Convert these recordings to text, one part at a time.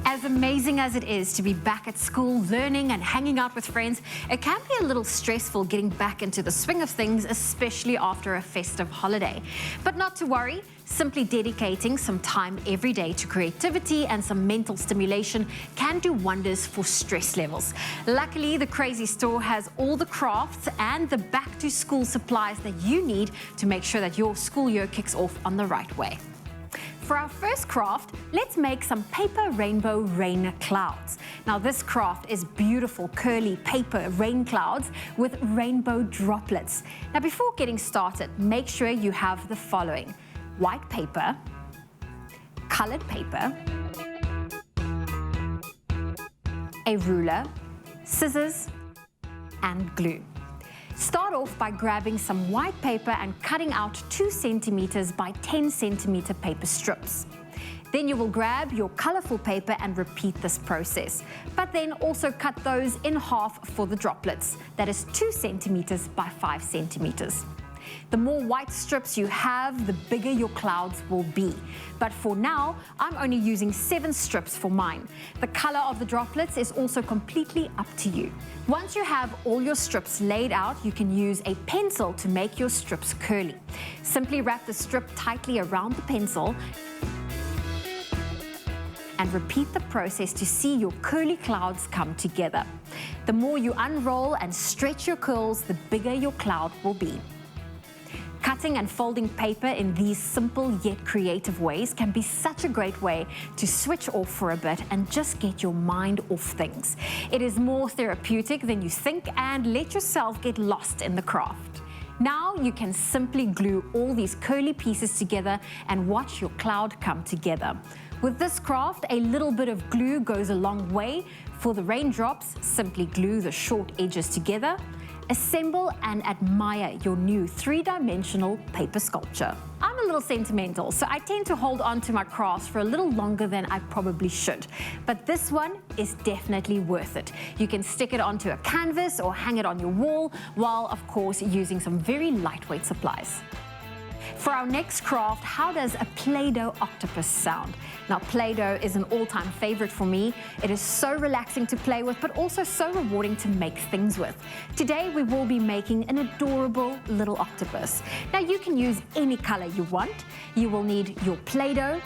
As amazing as it is to be back at school, learning and hanging out with friends, it can be a little stressful getting back into the swing of things, especially after a festive holiday. But not to worry, simply dedicating some time every day to creativity and some mental stimulation can do wonders for stress levels. Luckily, the Crazy Store has all the crafts and the back-to-school supplies that you need to make sure that your school year kicks off on the right way. For our first craft, let's make some paper rainbow rain clouds. Now this craft is beautiful curly paper rain clouds with rainbow droplets. Now before getting started, make sure you have the following: white paper, colored paper, a ruler, scissors, and glue. Start off by grabbing some white paper and cutting out 2 centimeters by 10 centimeter paper strips. Then you will grab your colorful paper and repeat this process, but then also cut those in half for the droplets. That is 2 centimeters by 5 centimeters. The more white strips you have, the bigger your clouds will be. But for now, I'm only using 7 strips for mine. The color of the droplets is also completely up to you. Once you have all your strips laid out, you can use a pencil to make your strips curly. Simply wrap the strip tightly around the pencil and repeat the process to see your curly clouds come together. The more you unroll and stretch your curls, the bigger your cloud will be. Cutting and folding paper in these simple yet creative ways can be such a great way to switch off for a bit and just get your mind off things. It is more therapeutic than you think, and let yourself get lost in the craft. Now you can simply glue all these curly pieces together and watch your cloud come together. With this craft, a little bit of glue goes a long way. For the raindrops, simply glue the short edges together. Assemble and admire your new 3-dimensional paper sculpture. I'm a little sentimental, so I tend to hold on to my crafts for a little longer than I probably should. But this one is definitely worth it. You can stick it onto a canvas or hang it on your wall, while of course using some very lightweight supplies. For our next craft, how does a Play-Doh octopus sound? Now, Play-Doh is an all-time favorite for me. It is so relaxing to play with, but also so rewarding to make things with. Today, we will be making an adorable little octopus. Now, you can use any color you want. You will need your Play-Doh,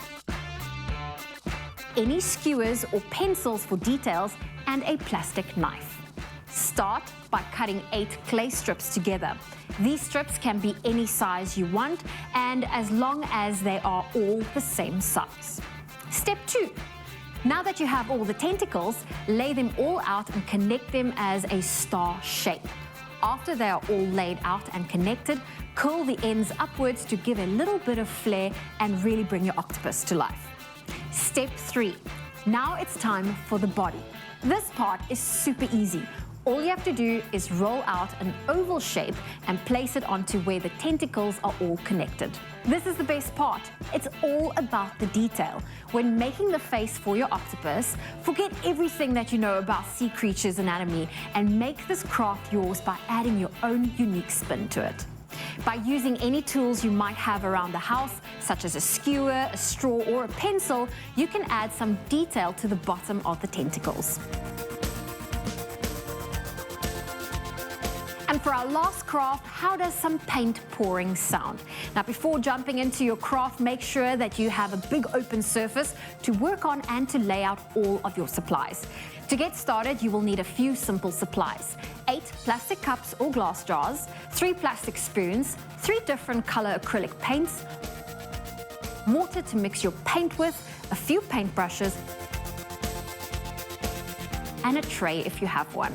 any skewers or pencils for details, and a plastic knife. Start by cutting 8 clay strips together. These strips can be any size you want, and as long as they are all the same size. Step 2. Now that you have all the tentacles, lay them all out and connect them as a star shape. After they are all laid out and connected, curl the ends upwards to give a little bit of flair and really bring your octopus to life. Step 3. Now it's time for the body. This part is super easy. All you have to do is roll out an oval shape and place it onto where the tentacles are all connected. This is the best part. It's all about the detail. When making the face for your octopus, forget everything that you know about sea creatures' anatomy and make this craft yours by adding your own unique spin to it. By using any tools you might have around the house, such as a skewer, a straw, or a pencil, you can add some detail to the bottom of the tentacles. And for our last craft, how does some paint pouring sound? Now, before jumping into your craft, make sure that you have a big open surface to work on and to lay out all of your supplies. To get started, you will need a few simple supplies: 8 plastic cups or glass jars, 3 plastic spoons, 3 different color acrylic paints, water to mix your paint with, a few paintbrushes, and a tray if you have one.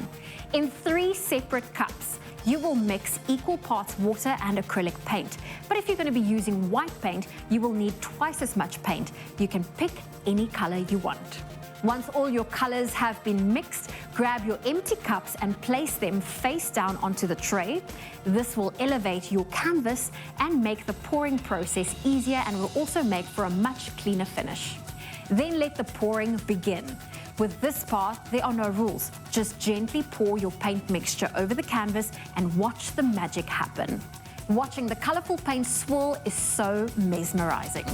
In 3 separate cups, you will mix equal parts water and acrylic paint. But if you're going to be using white paint, you will need twice as much paint. You can pick any color you want. Once all your colors have been mixed, grab your empty cups and place them face down onto the tray. This will elevate your canvas and make the pouring process easier, and will also make for a much cleaner finish. Then let the pouring begin. With this part, there are no rules. Just gently pour your paint mixture over the canvas and watch the magic happen. Watching the colorful paint swirl is so mesmerizing.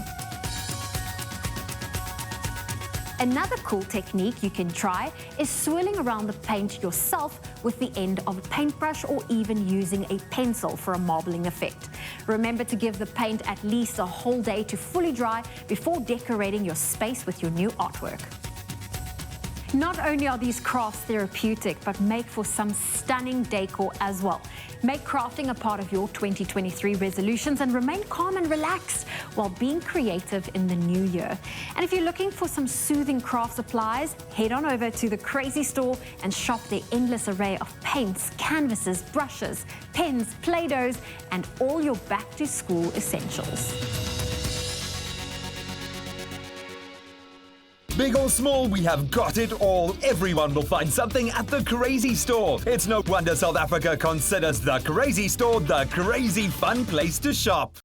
Another cool technique you can try is swirling around the paint yourself with the end of a paintbrush or even using a pencil for a marbling effect. Remember to give the paint at least a whole day to fully dry before decorating your space with your new artwork. Not only are these crafts therapeutic, but make for some stunning decor as well. Make crafting a part of your 2023 resolutions and remain calm and relaxed while being creative in the new year. And if you're looking for some soothing craft supplies, head on over to the Crazy Store and shop their endless array of paints, canvases, brushes, pens, Play-Dohs, and all your back-to-school essentials. Big or small, we have got it all. Everyone will find something at the Crazy Store. It's no wonder South Africa considers the Crazy Store the crazy fun place to shop.